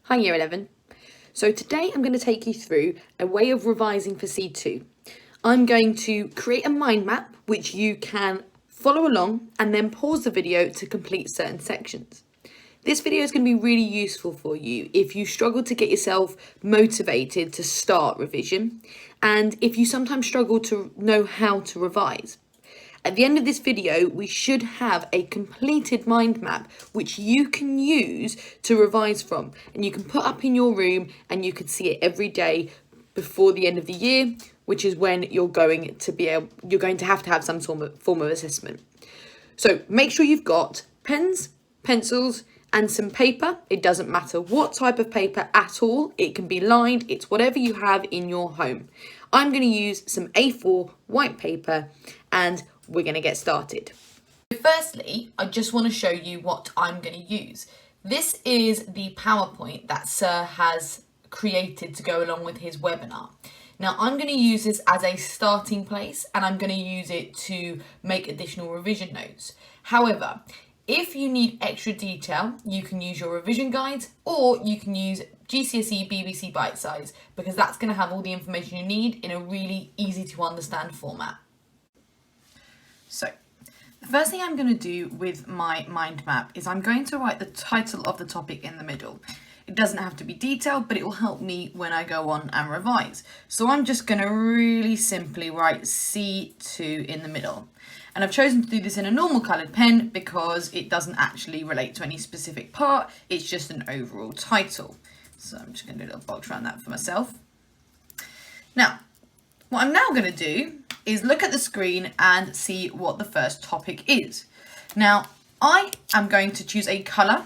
Hi Year 11. So today I'm going to take you through a way of revising for C2. I'm going to create a mind map which you can follow along and then pause the video to complete certain sections. This video is going to be really useful for you if you struggle to get yourself motivated to start revision and if you sometimes struggle to know how to revise. At the end of this video, we should have a completed mind map which you can use to revise from, and you can put up in your room and you can see it every day before the end of the year, which is when you're going to have some form of assessment. So make sure you've got pens, pencils, and some paper. It doesn't matter what type of paper at all. It can be lined. It's whatever you have in your home. I'm going to use some A4 white paper and we're going to get started. Firstly, I just want to show you what I'm going to use. This is the PowerPoint that Sir has created to go along with his webinar. Now I'm going to use this as a starting place and I'm going to use it to make additional revision notes. However, if you need extra detail, you can use your revision guides or you can use GCSE BBC Bite Size because that's going to have all the information you need in a really easy to understand format. So, the first thing I'm going to do with my mind map is I'm going to write the title of the topic in the middle. It doesn't have to be detailed, but it will help me when I go on and revise. So I'm just going to really simply write C2 in the middle. And I've chosen to do this in a normal coloured pen because it doesn't actually relate to any specific part. It's just an overall title. So I'm just going to do a little box around that for myself. Now, what I'm now going to do is look at the screen and see what the first topic is. Now, I am going to choose a colour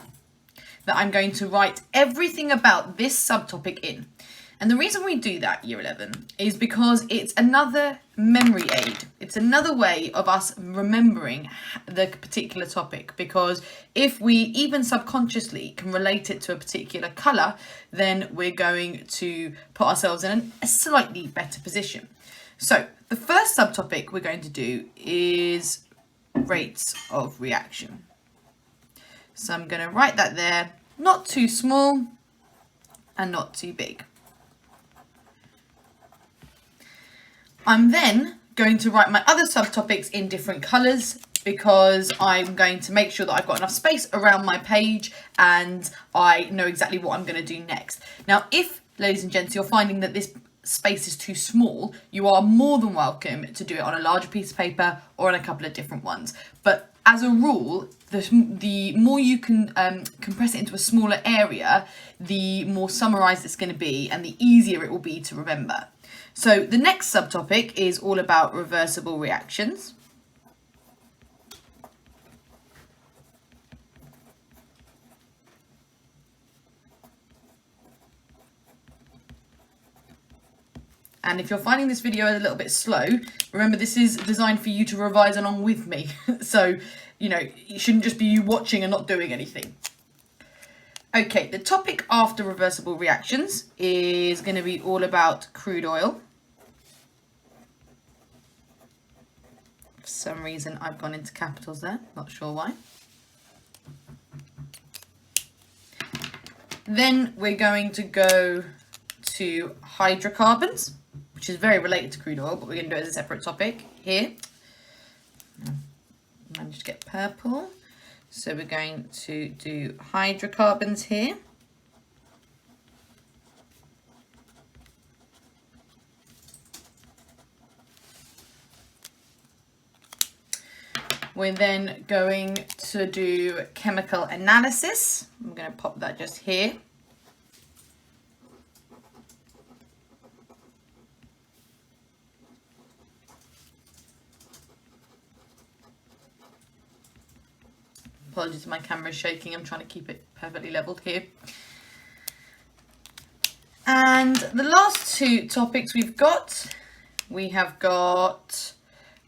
that I'm going to write everything about this subtopic in. And the reason we do that, Year 11, is because it's another memory aid. It's another way of us remembering the particular topic, because if we even subconsciously can relate it to a particular colour, then we're going to put ourselves in a slightly better position. So the first subtopic we're going to do is rates of reaction. So I'm going to write that there, not too small and not too big. I'm then going to write my other subtopics in different colours because I'm going to make sure that I've got enough space around my page and I know exactly what I'm going to do next. Now, if, ladies and gents, you're finding that this space is too small, you are more than welcome to do it on a larger piece of paper or on a couple of different ones. But as a rule, the more you can compress it into a smaller area, the more summarised it's going to be and the easier it will be to remember. So the next subtopic is all about reversible reactions. And if you're finding this video a little bit slow, remember this is designed for you to revise along with me. So, you know, it shouldn't just be you watching and not doing anything. Okay, the topic after reversible reactions is going to be all about crude oil. For some reason I've gone into capitals there, not sure why. Then we're going to go to hydrocarbons, which is very related to crude oil, but we're going to do it as a separate topic here. Managed to get purple. So we're going to do hydrocarbons here. We're then going to do chemical analysis. I'm going to pop that just here. Apologies, my camera is shaking. I'm trying to keep it perfectly leveled here. And the last two topics we have got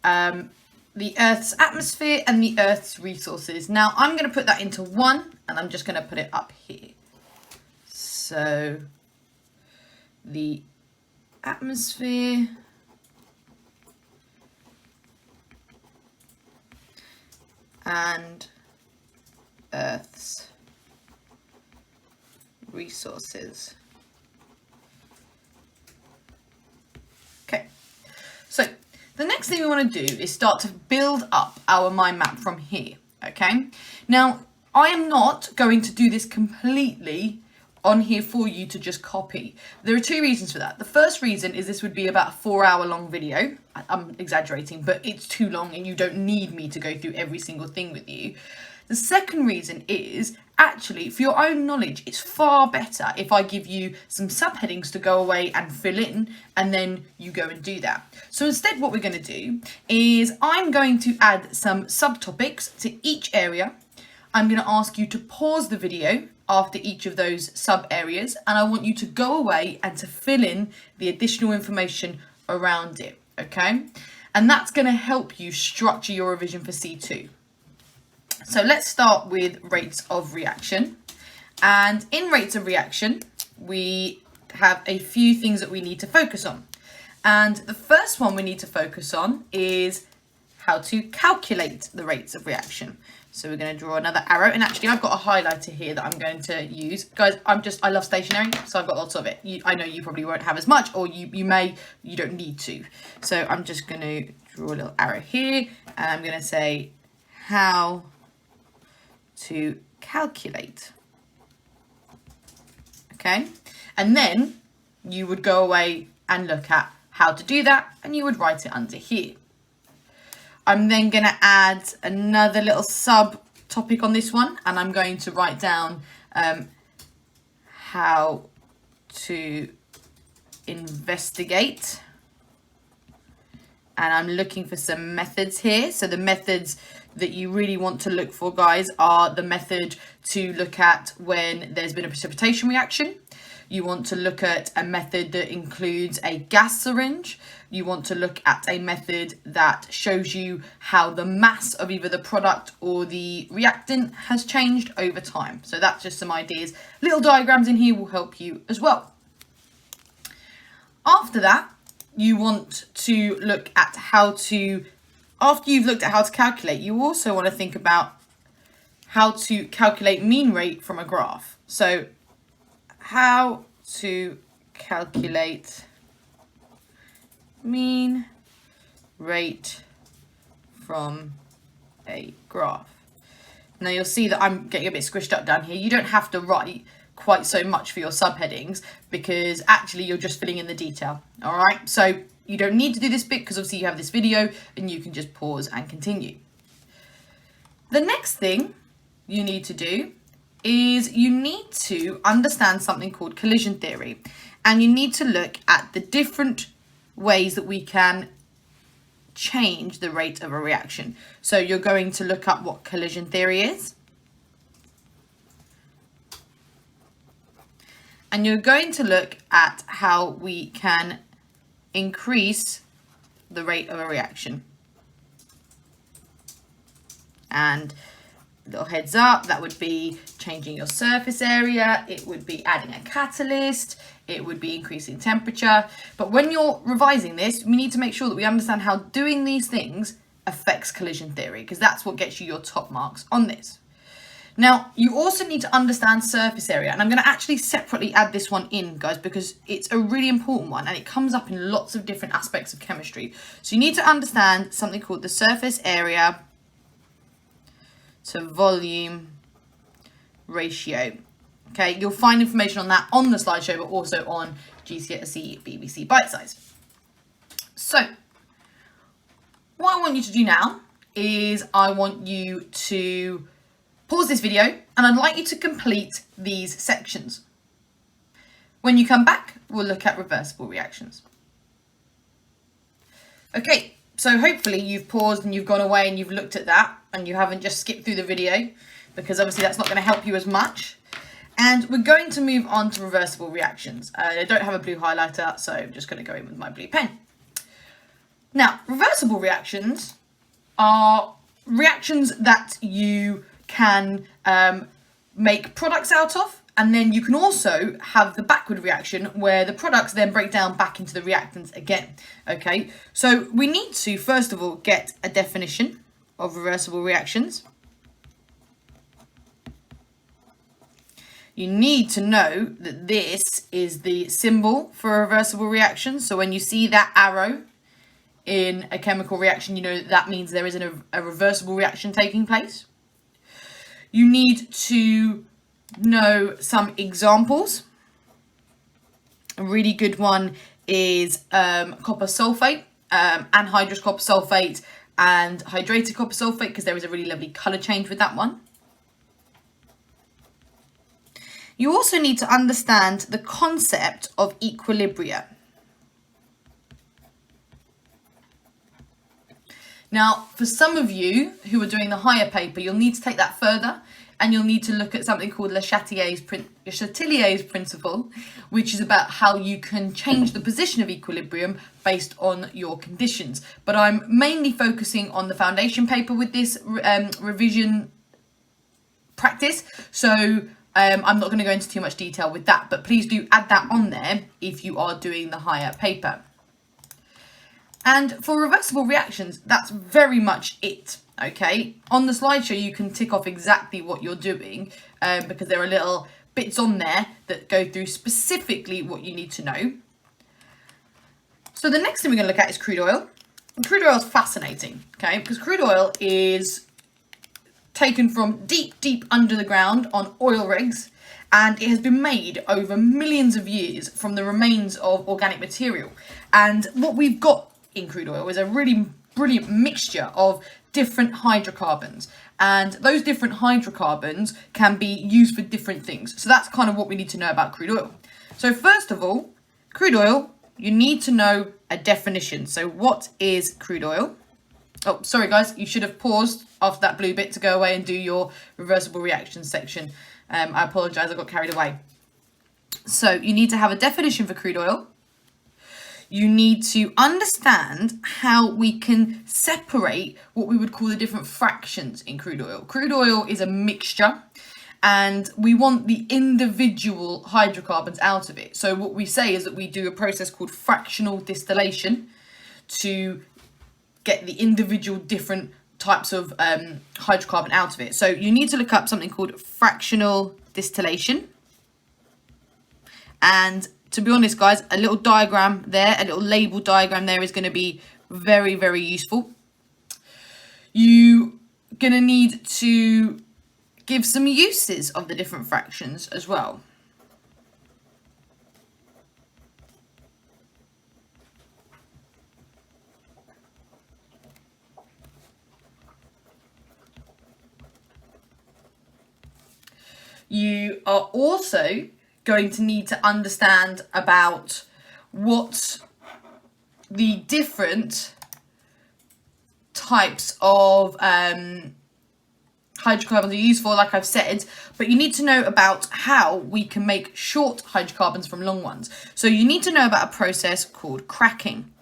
the Earth's atmosphere and the Earth's resources. Now I'm going to put that into one and I'm just going to put it up here. So the atmosphere and Earth's resources. Okay, so the next thing we want to do is start to build up our mind map from here, okay? Now, I am not going to do this completely on here for you to just copy. There are two reasons for that. The first reason is this would be about a 4-hour long video. I'm exaggerating, but it's too long and you don't need me to go through every single thing with you. The second reason is actually for your own knowledge, it's far better if I give you some subheadings to go away and fill in and then you go and do that. So instead what we're going to do is I'm going to add some subtopics to each area. I'm going to ask you to pause the video after each of those sub areas and I want you to go away and to fill in the additional information around it, okay? And that's going to help you structure your revision for C2. So let's start with rates of reaction. And in rates of reaction, we have a few things that we need to focus on. And the first one we need to focus on is how to calculate the rates of reaction. So we're going to draw another arrow. And actually, I've got a highlighter here that I'm going to use. Guys, I love stationery, so I've got lots of it. I know you probably won't have as much, or you don't need to. So I'm just going to draw a little arrow here. And I'm going to say how to calculate. Okay, and then you would go away and look at how to do that and you would write it under here. I'm then going to add another little sub topic on this one and I'm going to write down how to investigate. And I'm looking for some methods here. So the methods that you really want to look for, guys, are the method to look at when there's been a precipitation reaction. You want to look at a method that includes a gas syringe. You want to look at a method that shows you how the mass of either the product or the reactant has changed over time. So that's just some ideas. Little diagrams in here will help you as well. After that, you want to look at how to, after you've looked at how to calculate, you also want to think about how to calculate mean rate from a graph. So how to calculate mean rate from a graph. Now you'll see that I'm getting a bit squished up down here. You don't have to write quite so much for your subheadings because actually you're just filling in the detail. All right, so you don't need to do this bit because obviously you have this video and you can just pause and continue. The next thing you need to do is you need to understand something called collision theory, and you need to look at the different ways that we can change the rate of a reaction. So you're going to look up what collision theory is, and you're going to look at how we can increase the rate of a reaction. And little heads up, that would be changing your surface area, it would be adding a catalyst, it would be increasing temperature. But when you're revising this, we need to make sure that we understand how doing these things affects collision theory, because that's what gets you your top marks on this. Now, you also need to understand surface area, and I'm going to actually separately add this one in, guys, because it's a really important one and it comes up in lots of different aspects of chemistry. So you need to understand something called the surface area to volume ratio. Okay, you'll find information on that on the slideshow, but also on GCSE BBC Bite Size. So what I want you to do now is I want you to pause this video and I'd like you to complete these sections. When you come back, we'll look at reversible reactions. Okay, so hopefully you've paused and you've gone away and you've looked at that and you haven't just skipped through the video, because obviously that's not going to help you as much. And we're going to move on to reversible reactions. I don't have a blue highlighter, so I'm just going to go in with my blue pen. Now, reversible reactions are reactions that you can make products out of, and then you can also have the backward reaction where the products then break down back into the reactants again. Okay, so we need to first of all get a definition of reversible reactions. you need to know that this is the symbol for a reversible reaction. So when you see that arrow in a chemical reaction, you know that means there is a reversible reaction taking place. You need to know some examples. A really good one is copper sulfate, anhydrous copper sulfate and hydrated copper sulfate, because there is a really lovely colour change with that one. You also need to understand the concept of equilibria. Now, for some of you who are doing the higher paper, you'll need to take that further, and you'll need to look at something called Le Chatelier's principle, which is about how you can change the position of equilibrium based on your conditions. But I'm mainly focusing on the foundation paper with this revision practice, so I'm not going to go into too much detail with that, but please do add that on there if you are doing the higher paper. And for reversible reactions, that's very much it, okay? On the slideshow, you can tick off exactly what you're doing because there are little bits on there that go through specifically what you need to know. So the next thing we're going to look at is crude oil. And crude oil is fascinating, okay? Because crude oil is taken from deep, deep under the ground on oil rigs, and it has been made over millions of years from the remains of organic material. And what we've got in crude oil is a really brilliant mixture of different hydrocarbons, and those different hydrocarbons can be used for different things. So that's kind of what we need to know about crude oil. So first of all, crude oil, you need to know a definition. So what is crude oil? Oh, sorry guys, you should have paused after that blue bit to go away and do your reversible reaction section. I apologise, I got carried away. So you need to have a definition for crude oil. You need to understand how we can separate what we would call the different fractions in crude oil. Crude oil is a mixture, and we want the individual hydrocarbons out of it. So what we say is that we do a process called fractional distillation to get the individual different types of hydrocarbon out of it. So you need to look up something called fractional distillation. And to be honest, guys, a little diagram there, a little label diagram there is going to be very, very useful. You're going to need to give some uses of the different fractions as well. You are also going to need to understand about what the different types of hydrocarbons are used for, like I've said, but you need to know about how we can make short hydrocarbons from long ones. So you need to know about a process called cracking.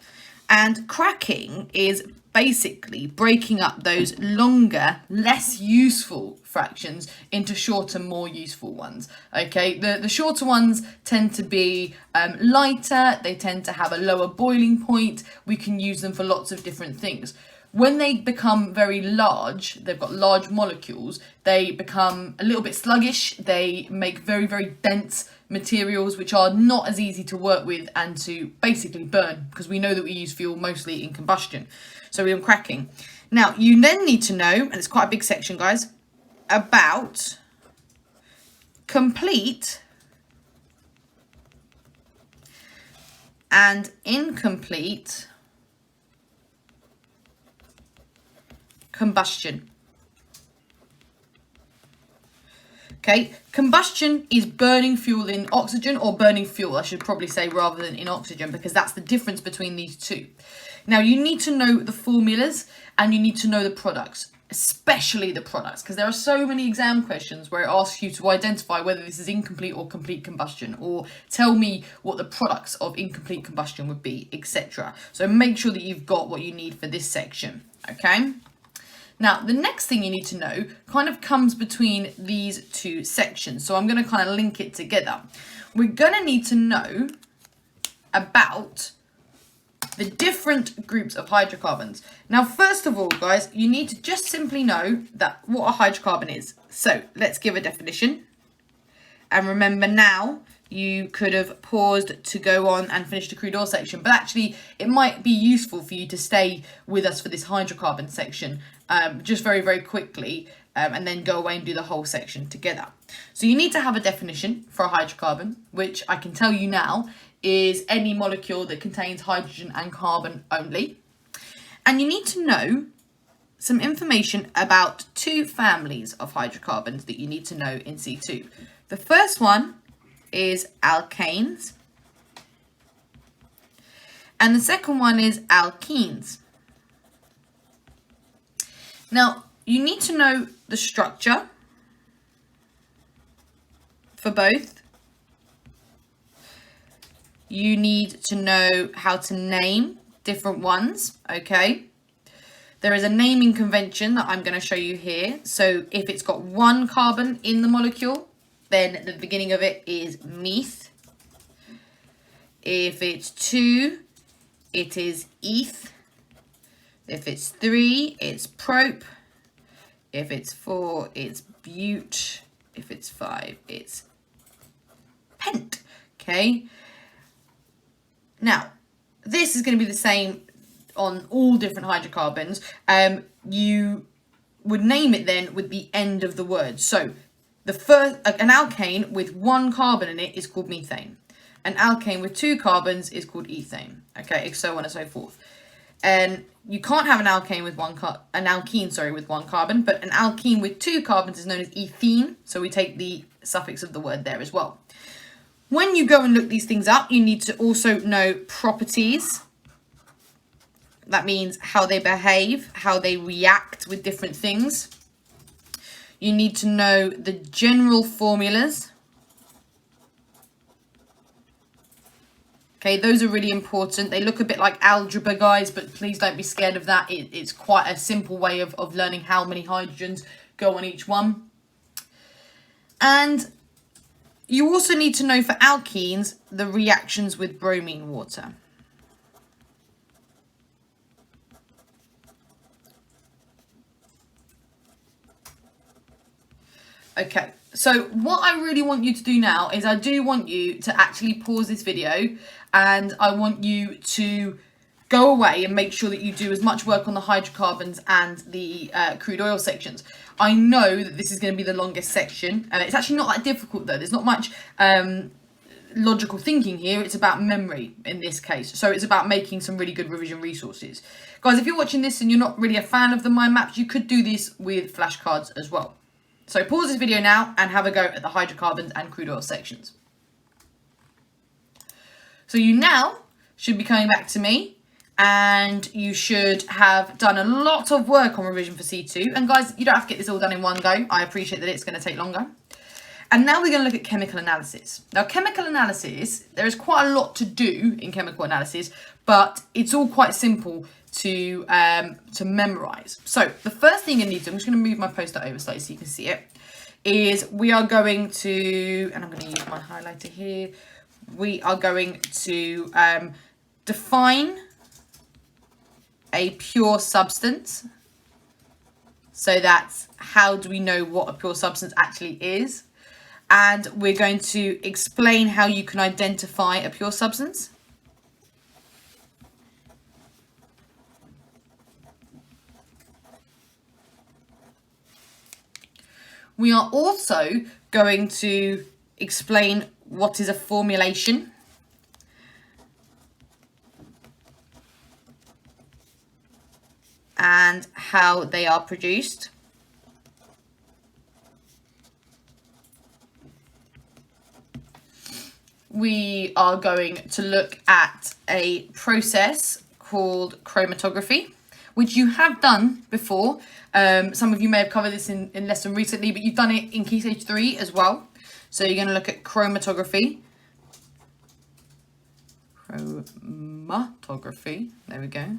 And cracking is basically breaking up those longer, less useful fractions into shorter, more useful ones. Okay, the shorter ones tend to be lighter, they tend to have a lower boiling point, we can use them for lots of different things. When they become very large, they've got large molecules, they become a little bit sluggish, they make very, very dense materials which are not as easy to work with and to basically burn, because we know that we use fuel mostly in combustion. So we're on cracking. Now, you then need to know, and it's quite a big section, guys, about complete and incomplete combustion. Okay, combustion is burning fuel in oxygen, or burning fuel, I should probably say, rather than in oxygen, because that's the difference between these two. Now, you need to know the formulas and you need to know the products, especially the products, because there are so many exam questions where it asks you to identify whether this is incomplete or complete combustion, or tell me what the products of incomplete combustion would be, etc. So make sure that you've got what you need for this section, okay? Now, the next thing you need to know kind of comes between these two sections. So I'm going to kind of link it together. We're going to need to know about the different groups of hydrocarbons. Now, first of all, guys, you need to just simply know that what a hydrocarbon is. So let's give a definition. And remember now, you could have paused to go on and finish the crude oil section, but actually it might be useful for you to stay with us for this hydrocarbon section just very, very quickly, and then go away and do the whole section together. So you need to have a definition for a hydrocarbon, which I can tell you now is any molecule that contains hydrogen and carbon only. And you need to know some information about two families of hydrocarbons that you need to know in C2. The first one is alkanes, and the second one is alkenes. Now, you need to know the structure for both. You need to know how to name different ones, okay? There is a naming convention that I'm going to show you here. So if it's got one carbon in the molecule, then the beginning of it is meth. If it's 2, it is eth. If it's 3, it's prop. If it's 4, it's bute. If it's 5, it's pent. Okay. Now, this is going to be the same on all different hydrocarbons. You would name it then with the end of the word. So the first, an alkane with one carbon in it is called methane. An alkane with 2 carbons is called ethane. Okay, so on and so forth. And you can't have an alkane with an alkene with one carbon, but an alkene with 2 carbons is known as ethene. So we take the suffix of the word there as well. When you go and look these things up, you need to also know properties. That means how they behave, how they react with different things. You need to know the general formulas. Okay, those are really important. They look a bit like algebra, guys, but please don't be scared of that. It's quite a simple way of learning how many hydrogens go on each one. And you also need to know for alkenes the reactions with bromine water. Okay, so what I really want you to do now is I do want you to actually pause this video, and I want you to go away and make sure that you do as much work on the hydrocarbons and the crude oil sections. I know that this is going to be the longest section. It's actually not that difficult though. There's not much logical thinking here. It's about memory in this case. So it's about making some really good revision resources. Guys, if you're watching this and you're not really a fan of the mind maps, you could do this with flashcards as well. So pause this video now and have a go at the hydrocarbons and crude oil sections. So you now should be coming back to me, and you should have done a lot of work on revision for C2. And guys, you don't have to get this all done in one go. I appreciate that it's going to take longer. And now we're going to look at chemical analysis. Now, chemical analysis, there is quite a lot to do in chemical analysis, but it's all quite simple to memorize. So the first thing you need to, I'm just going to move my poster over slightly so you can see it, is we are going to, and I'm going to use my highlighter here, we are going to define a pure substance. So that's how do we know what a pure substance actually is. And we're going to explain how you can identify a pure substance. We are also going to explain what is a formulation. And how they are produced. We are going to look at a process called chromatography, which you have done before. Some of you may have covered this in lesson recently, but you've done it in Key Stage 3 as well. So you're going to look at chromatography. Chromatography, there we go.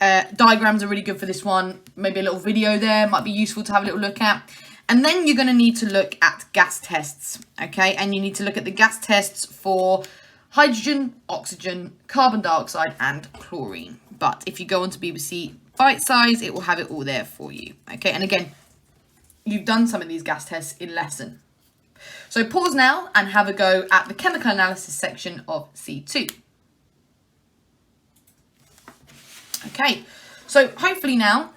Diagrams are really good for this one. Maybe a little video there might be useful to have a little look at. And then you're going to need to look at gas tests, okay? And you need to look at the gas tests for hydrogen, oxygen, carbon dioxide, and chlorine. But if you go onto BBC Bite Size, it will have it all there for you, okay? And again, you've done some of these gas tests in lesson. So pause now and have a go at the chemical analysis section of C2. Okay, so hopefully now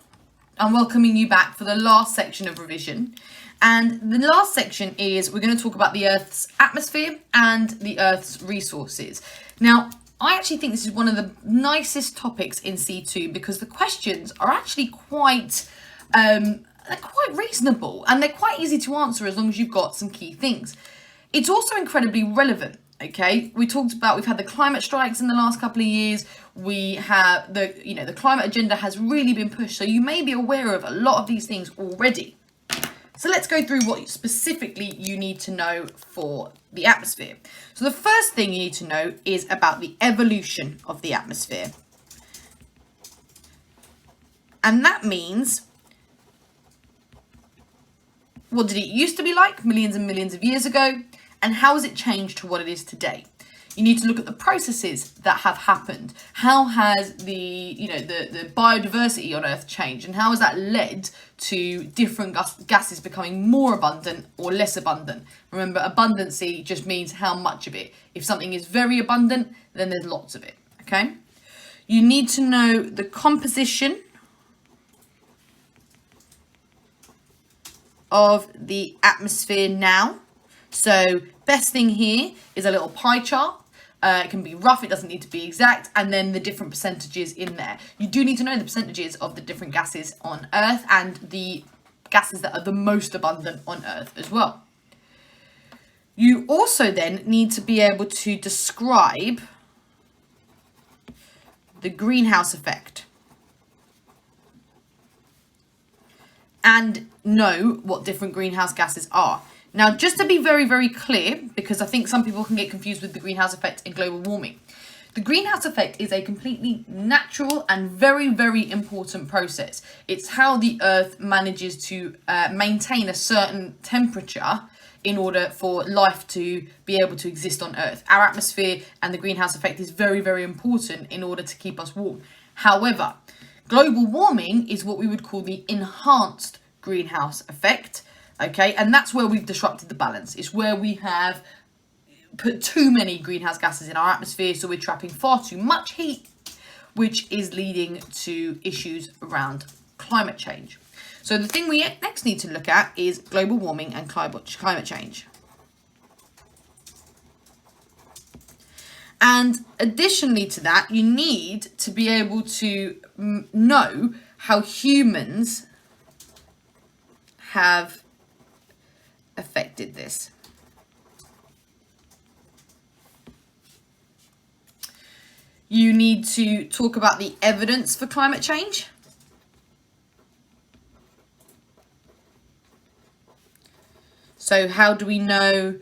I'm welcoming you back for the last section of revision. And the last section is we're going to talk about the Earth's atmosphere and the Earth's resources. Now, I actually think this is one of the nicest topics in C2 because the questions are actually quite reasonable and they're quite easy to answer as long as you've got some key things. It's also incredibly relevant. Okay, we've had the climate strikes in the last couple of years. We have the climate agenda has really been pushed. So you may be aware of a lot of these things already. So let's go through what specifically you need to know for the atmosphere. So the first thing you need to know is about the evolution of the atmosphere. And that means, what did it used to be like millions and millions of years ago? And how has it changed to what it is today? You need to look at the processes that have happened. How has the biodiversity on Earth changed? And how has that led to different gases becoming more abundant or less abundant? Remember, abundancy just means how much of it. If something is very abundant, then there's lots of it, okay? You need to know the composition of the atmosphere now. So best thing here is a little pie chart. It can be rough, it doesn't need to be exact, and then the different percentages in there. You do need to know the percentages of the different gases on Earth and the gases that are the most abundant on Earth as well. You also then need to be able to describe the greenhouse effect and know what different greenhouse gases are. Now, just to be very, very clear, because I think some people can get confused with the greenhouse effect and global warming. The greenhouse effect is a completely natural and very, very important process. It's how the Earth manages to maintain a certain temperature in order for life to be able to exist on Earth. Our atmosphere and the greenhouse effect is very, very important in order to keep us warm. However, global warming is what we would call the enhanced greenhouse effect. Okay, and that's where we've disrupted the balance. It's where we have put too many greenhouse gases in our atmosphere, so we're trapping far too much heat, which is leading to issues around climate change. So the thing we next need to look at is global warming and climate change. And additionally to that, you need to be able to know how humans have affected this. You need to talk about the evidence for climate change. So how do we know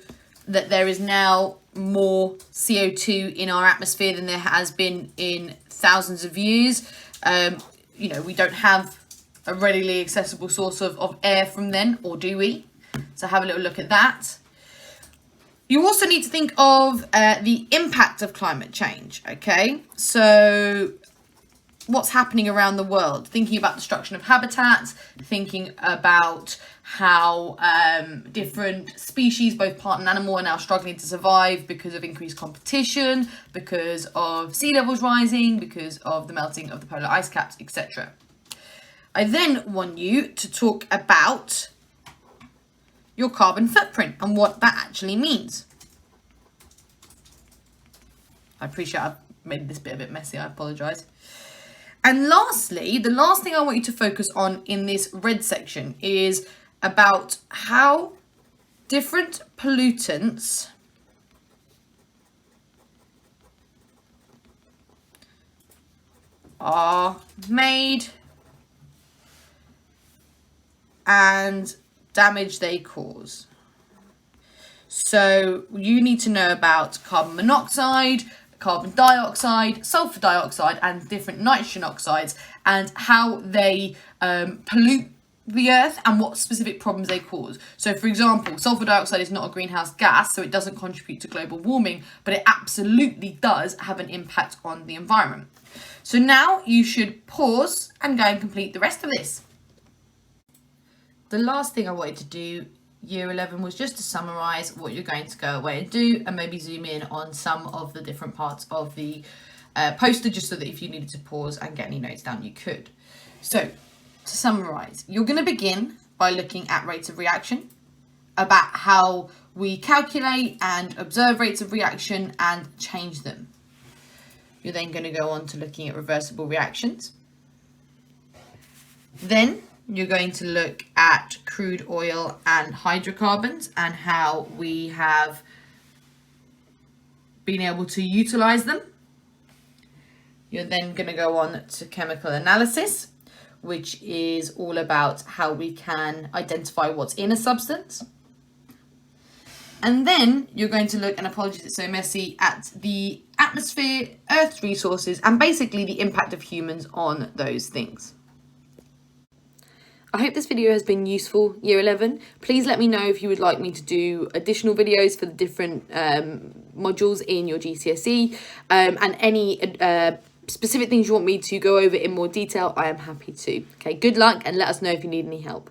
that there is now more CO2 in our atmosphere than there has been in thousands of years? We don't have a readily accessible source of air from then, or do we? So have a little look at that. You also need to think of the impact of climate change, okay? So what's happening around the world? Thinking about destruction of habitats, thinking about how different species, both plant and animal, are now struggling to survive because of increased competition, because of sea levels rising, because of the melting of the polar ice caps, etc. I then want you to talk about your carbon footprint and what that actually means. I appreciate I've made this bit a bit messy, I apologise. And lastly, the last thing I want you to focus on in this red section is about how different pollutants are made and damage they cause. So you need to know about carbon monoxide, carbon dioxide, sulfur dioxide, and different nitrogen oxides, and how they pollute the earth and what specific problems they cause. So for example, sulfur dioxide is not a greenhouse gas, so it doesn't contribute to global warming, but it absolutely does have an impact on the environment. So now you should pause and go and complete the rest of this. the last thing I wanted to do, year 11, was just to summarise what you're going to go away and do, and maybe zoom in on some of the different parts of the poster, just so that if you needed to pause and get any notes down, you could. So, to summarise, you're going to begin by looking at rates of reaction, about how we calculate and observe rates of reaction and change them. You're then going to go on to looking at reversible reactions. Then you're going to look at crude oil and hydrocarbons and how we have been able to utilise them. You're then going to go on to chemical analysis, which is all about how we can identify what's in a substance. And then you're going to look, and apologies it's so messy, at the atmosphere, Earth's resources, and basically the impact of humans on those things. I hope this video has been useful, Year 11. Please let me know if you would like me to do additional videos for the different modules in your GCSE, and any specific things you want me to go over in more detail, I am happy to. Okay, good luck, and let us know if you need any help.